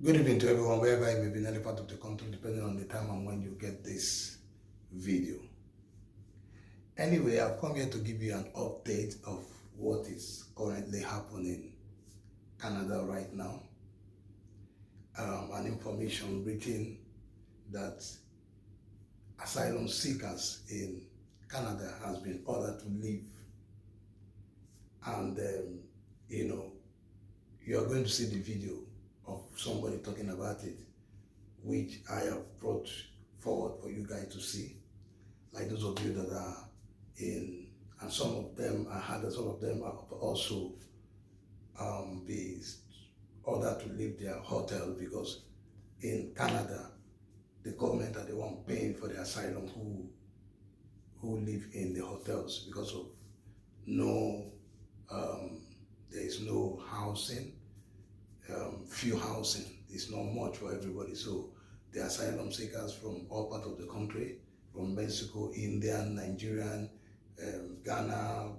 Good evening to everyone, wherever you may be in any part of the country, depending on the time and when you get this video. Anyway, I've come here to give you an update of what is currently happening in Canada right now. An information reaching that asylum seekers in Canada has been ordered to leave. And, you are going to see the video of somebody talking about it, which I have brought forward for you guys to see. Like those of you that are in, and some of them, I heard that some of them have also be ordered to leave their hotel, because in Canada, the government are the one paying for the asylum who live in the hotels because of there is no housing. Few housing is not much for everybody, so the asylum seekers from all parts of the country, from Mexico, India, Nigerian, Ghana,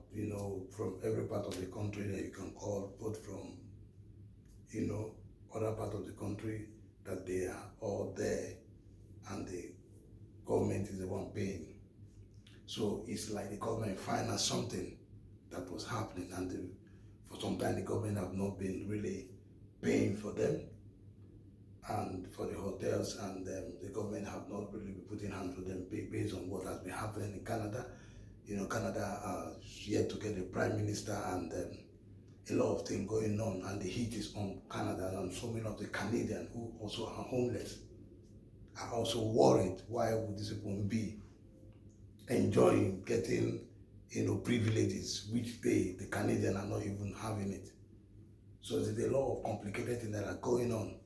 from every part of the country that you can call, both from, other part of the country, that they are all there, and the government is the one paying. So it's like the government find out something that was happening, and for some time the government have not been really paying for them and for the hotels, and the government have not really been putting hands for them based on what has been happening in Canada. Canada is yet to get a prime minister, and a lot of things going on, and the heat is on Canada, and so many of the Canadians who also are homeless are also worried. Why would these people be enjoying getting privileges which the Canadians are not even having it? So there's a lot of complicated things that are going on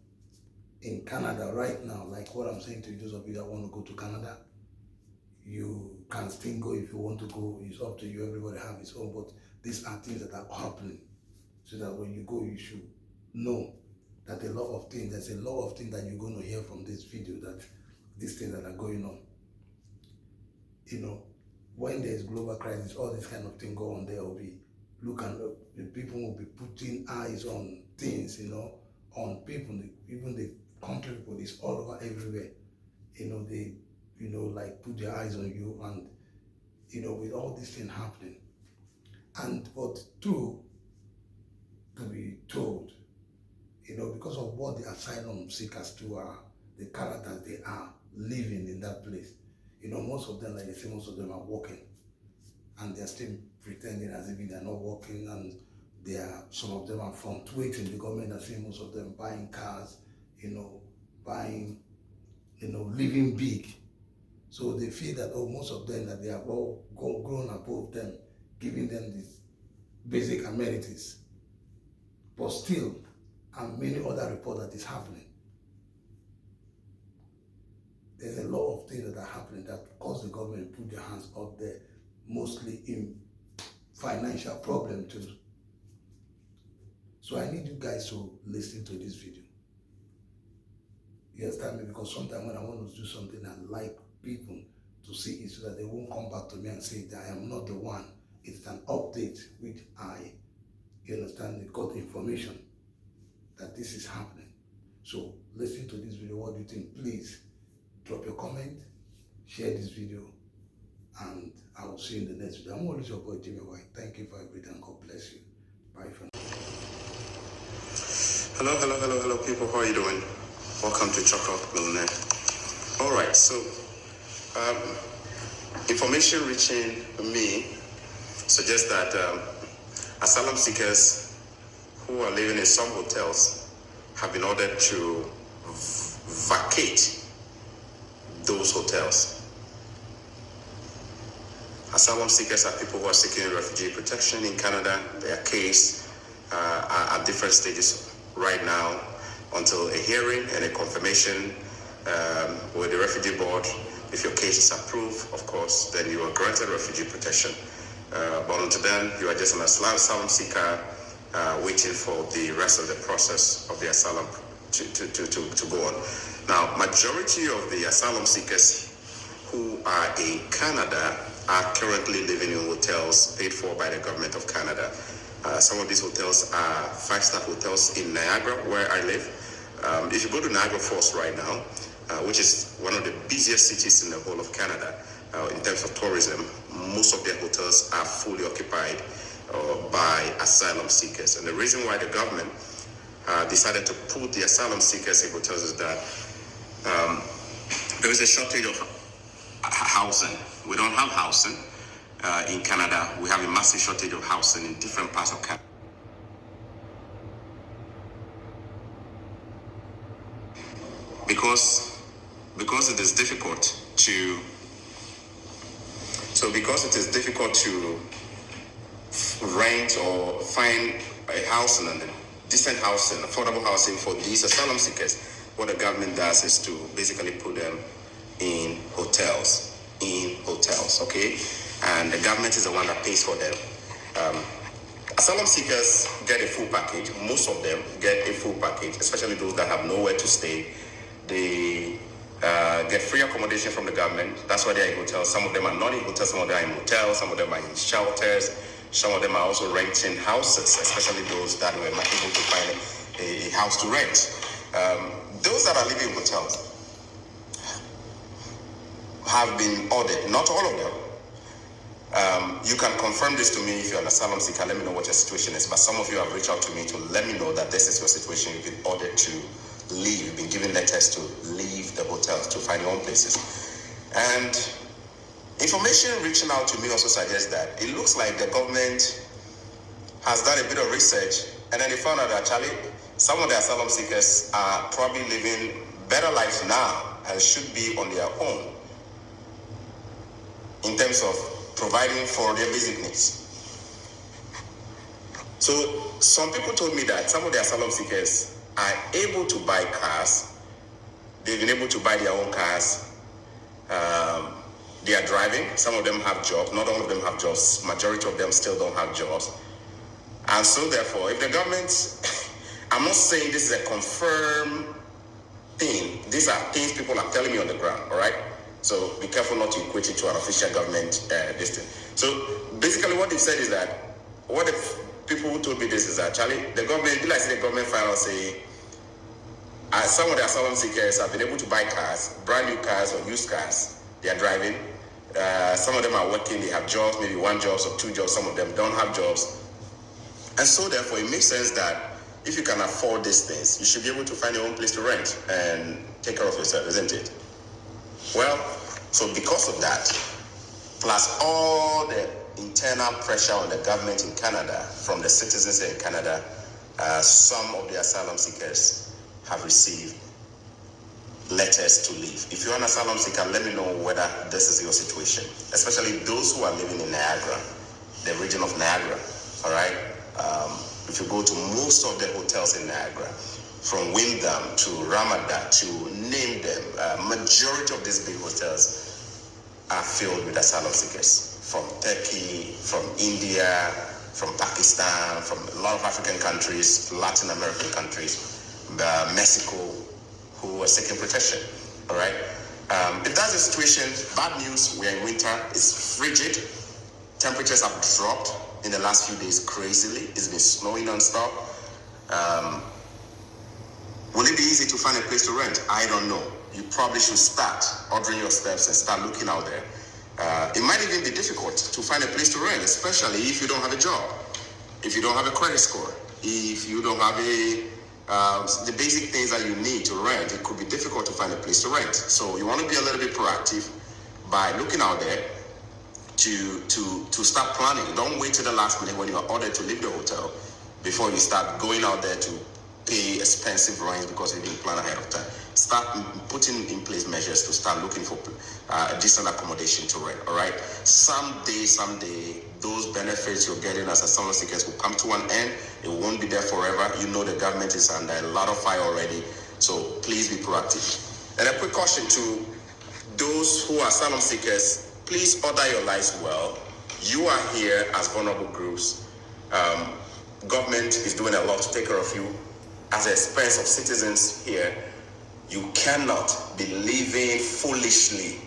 in Canada right now. Like what I'm saying to you, those of you that want to go to Canada, you can still go if you want to go. It's up to you. Everybody have his own. But these are things that are happening, so that when you go, you should know that there's a lot of things that you're going to hear from this video, that these things that are going on. When there's global crisis, all this kind of thing go on, there will be the people will be putting eyes on things, on people, even the country people is all over everywhere. They, like put their eyes on you, and, with all this thing happening. But to be told, because of what the asylum seekers do are, the characters they are living in that place, most of them, like they say, most of them are working, and they're still pretending as if they're not working, and some of them are fluctuating. The government are saying most of them buying cars, buying, living big. So they feel that, most of them, that they have all grown above them, giving them these basic amenities. But still, and many other reports that is happening. There's a lot of things that are happening that cause the government to put their hands up there, mostly in financial problem too. So I need you guys to listen to this video. You understand me? Because sometimes when I want to do something, I like people to see it, so that they won't come back to me and say that I am not the one. It's an update which got information that this is happening. So listen to this video. What do you think? Please drop your comment, share this video, and I will see you in the next video. I'm always your boy, Jimmy White. Thank you for everything. God bless you. Bye for now. Hello, people. How are you doing? Welcome to Chocolate Millionaire. All right, so information reaching me suggests that asylum seekers who are living in some hotels have been ordered to vacate those hotels. Asylum seekers are people who are seeking refugee protection in Canada. Their case are at different stages right now until a hearing and a confirmation with the refugee board. If your case is approved, of course, then you are granted refugee protection. But until then, you are just an asylum seeker waiting for the rest of the process of the asylum to go on. Now, majority of the asylum seekers who are in Canada are currently living in hotels paid for by the government of Canada. Some of these hotels are 5-star hotels in Niagara, where I live. If you go to Niagara Falls right now, which is one of the busiest cities in the whole of Canada in terms of tourism, most of their hotels are fully occupied by asylum seekers. And the reason why the government decided to put the asylum seekers in hotels is that there is a shortage of housing. We don't have housing in Canada. We have a massive shortage of housing in different parts of Canada. Because it is difficult to rent or find a housing and decent housing, affordable housing for these asylum seekers, what the government does is to basically put them in hotels, okay? And the government is the one that pays for them. Asylum seekers get a full package. Most of them get a full package, especially those that have nowhere to stay. They get free accommodation from the government. That's why they're in hotels. Some of them are not in hotels, some of them are in motels, some of them are in shelters. Some of them are also renting houses, especially those that were not able to find a house to rent. Those that are living in hotels have been ordered, not all of them. You can confirm this to me if you're an asylum seeker. Let me know what your situation is. But some of you have reached out to me to let me know that this is your situation. You've been ordered to leave. You've been given letters to leave the hotels, to find your own places. And information reaching out to me also suggests that it looks like the government has done a bit of research, and then they found out that actually some of the asylum seekers are probably living better lives now and should be on their own in terms of providing for their basic needs. So some people told me that some of the asylum seekers are able to buy cars. They've been able to buy their own cars. They are driving. Some of them have jobs. Not all of them have jobs. Majority of them still don't have jobs. And so therefore, if the government, I'm not saying this is a confirmed thing. These are things people are telling me on the ground, all right? So be careful not to equate it to an official government this thing. So basically what they said is that, what if people who told me this is that, Charlie, the government, like the government final say, some of the asylum seekers have been able to buy cars, brand new cars or used cars. They are driving. Some of them are working, they have jobs, maybe one job or two jobs. Some of them don't have jobs. And so therefore, it makes sense that if you can afford these things, you should be able to find your own place to rent and take care of yourself, isn't it? Well, so because of that, plus all the internal pressure on the government in Canada from the citizens in Canada, some of the asylum seekers have received letters to leave. If you're an asylum seeker, let me know whether this is your situation, especially those who are living in Niagara, the region of Niagara, all right? If you go to most of the hotels in Niagara, from Wyndham to Ramada to name them, majority of these big hotels are filled with asylum seekers from Turkey, from India, from Pakistan, from a lot of African countries, Latin American countries, Mexico, who are seeking protection, all right? If that's the situation, bad news, we're in winter, it's frigid, temperatures have dropped in the last few days crazily, it's been snowing non-stop. Will it be easy to find a place to rent? I don't know. You probably should start ordering your steps and start looking out there. It might even be difficult to find a place to rent, especially if you don't have a job, if you don't have a credit score, if you don't have the basic things that you need to rent. It could be difficult to find a place to rent. So you want to be a little bit proactive by looking out there to start planning. Don't wait till the last minute when you are ordered to leave the hotel before you start going out there to pay expensive rents because you didn't plan ahead of time. Start putting in place measures to start looking for a decent accommodation to rent, all right? Someday, those benefits you're getting as asylum seekers will come to an end. It won't be there forever. You know the government is under a lot of fire already, so please be proactive. And a quick caution to those who are asylum seekers, please order your lives well. You are here as vulnerable groups. Government is doing a lot to take care of you at the expense of citizens here. You cannot be living foolishly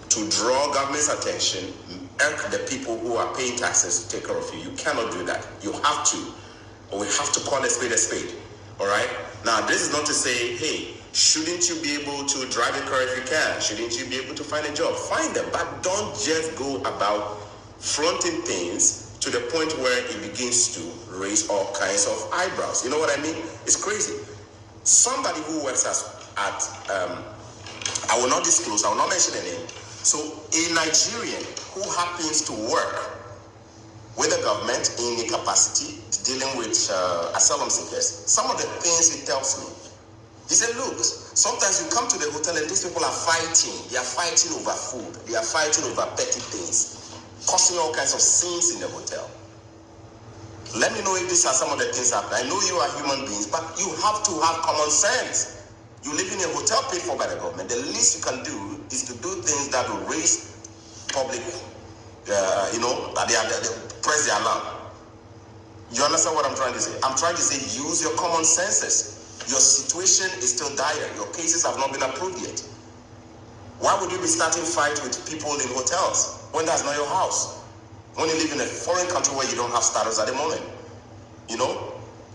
to draw government's attention, irk the people who are paying taxes to take care of you. You cannot do that. You have to, or we have to call a spade, all right? Now, this is not to say, hey, shouldn't you be able to drive a car if you can? Shouldn't you be able to find a job? Find them, but don't just go about flaunting things to the point where it begins to raise all kinds of eyebrows. You know what I mean? It's crazy. Somebody who works at I will not disclose, I will not mention the name. So a Nigerian who happens to work with the government in a capacity dealing with asylum seekers, some of the things he tells me, he said, look, sometimes you come to the hotel and these people are fighting. They are fighting over food. They are fighting over petty things, causing all kinds of scenes in the hotel. Let me know if these are some of the things happening. I know you are human beings, but you have to have common sense. You live in a hotel paid for by the government. The least you can do is to do things that will raise public, that they press the alarm. You understand what I'm trying to say? I'm trying to say use your common senses. Your situation is still dire. Your cases have not been approved yet. Why would you be starting fight with people in hotels when that's not your house? When you live in a foreign country where you don't have status at the moment,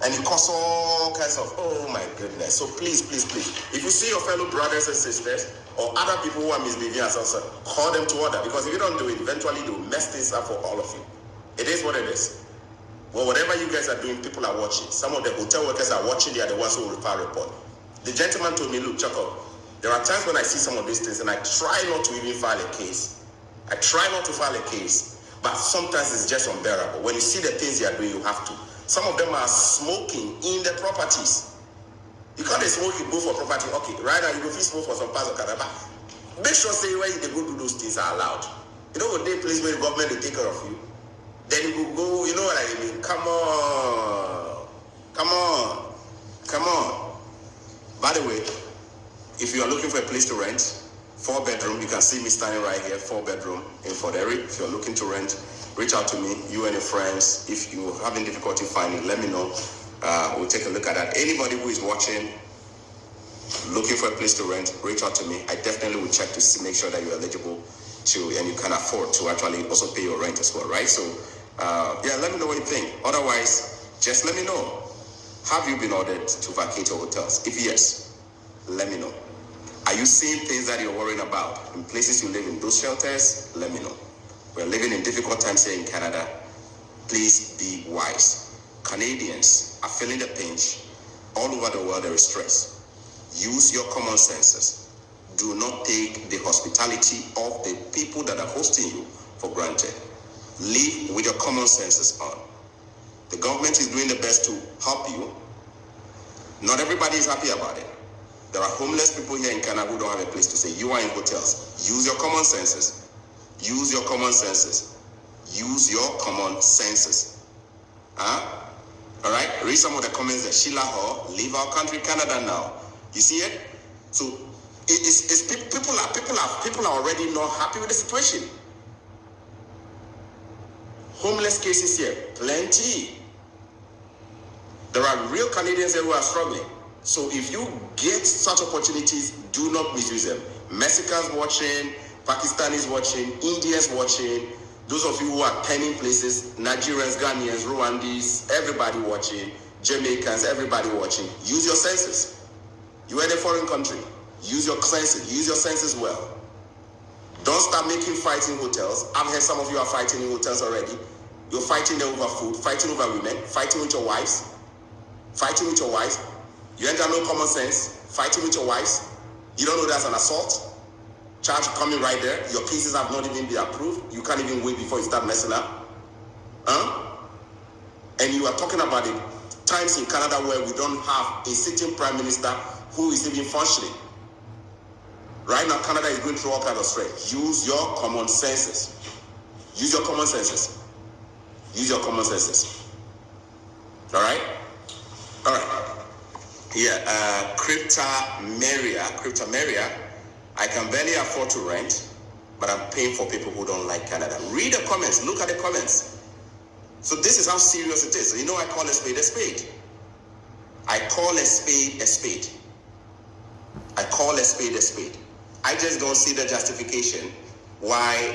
and it causes all kinds of, oh my goodness. So please, please, please, if you see your fellow brothers and sisters or other people who are misbehaving as also, call them to order, because if you don't do it, eventually they'll mess things up for all of you. It is what it is. Well, whatever you guys are doing, people are watching. Some of the hotel workers are watching. They are the ones who will file a report. The gentleman told me, look, Jacob, there are times when I see some of these things and I try not to even file a case. I try not to file a case, but sometimes it's just unbearable. When you see the things they are doing, you have to. Some of them are smoking in the properties. You can't smoke, you go for property. Okay, right now you go smoke for some parts of Canada. Make sure say where they go do those things are allowed. You know what they place where the government will take care of you. Then you will go, you know what I mean? Come on. Come on. Come on. By the way, if you are looking for a place to rent, 4-bedroom, you can see me standing right here, 4-bedroom in Foderi. If you're looking to rent, reach out to me, you and your friends. If you're having difficulty finding, let me know. We'll take a look at that. Anybody who is watching, looking for a place to rent, reach out to me. I definitely will check to make sure that you're eligible to, and you can afford to actually also pay your rent as well, right? So, let me know what you think. Otherwise, just let me know. Have you been ordered to vacate your hotels? If yes, let me know. Are you seeing things that you're worrying about in places you live in, those shelters? Let me know. We're living in difficult times here in Canada. Please be wise. Canadians are feeling the pinch. All over the world there is stress. Use your common senses. Do not take the hospitality of the people that are hosting you for granted. Live with your common senses on. The government is doing the best to help you. Not everybody is happy about it. There are homeless people here in Canada who don't have a place to stay. You are in hotels. Use your common senses. Use your common senses. Use your common senses. All right? Read some of the comments there. Sheila Hall, leave our country, Canada now. You see it? So people are already not happy with the situation. Homeless cases here, plenty. There are real Canadians here who are struggling. So if you get such opportunities, do not misuse them. Mexicans watching, Pakistanis watching, Indians watching, those of you who are penning places, Nigerians, Ghanaians, Rwandese, everybody watching, Jamaicans, everybody watching. Use your senses. You are in a foreign country. Use your senses. Use your senses well. Don't start making fights in hotels. I've heard some of you are fighting in hotels already. You're fighting there over food, fighting over women, fighting with your wives. Fighting with your wives. You ain't got no common sense. Fighting with your wives. You don't know that's an assault. Charge coming right there. Your cases have not even been approved. You can't even wait before you start messing up. And you are talking about the times in Canada where we don't have a sitting prime minister who is even functioning. Right now, Canada is going through all kinds of stress. Use your common senses. Use your common senses. Use your common senses. All right? All right. Yeah, Cryptomeria, I can barely afford to rent, but I'm paying for people who don't like Canada. Read the comments. Look at the comments. So this is how serious it is. You know, I call a spade a spade. I call a spade a spade. I call a spade a spade. I just don't see the justification why.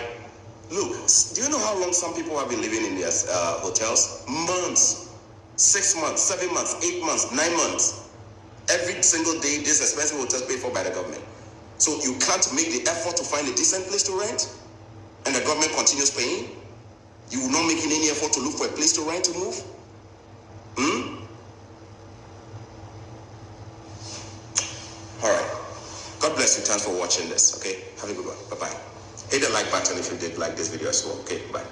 Look, do you know how long some people have been living in their hotels? Months, 6 months, 7 months, 8 months, 9 months. Every single day, this expensive hotel is paid for by the government. So you can't make the effort to find a decent place to rent, and the government continues paying. You will not making any effort to look for a place to rent, to move. All right. God bless you. Thanks for watching this. Okay. Have a good one. Bye bye. Hit the like button if you did like this video as well. Okay. Bye.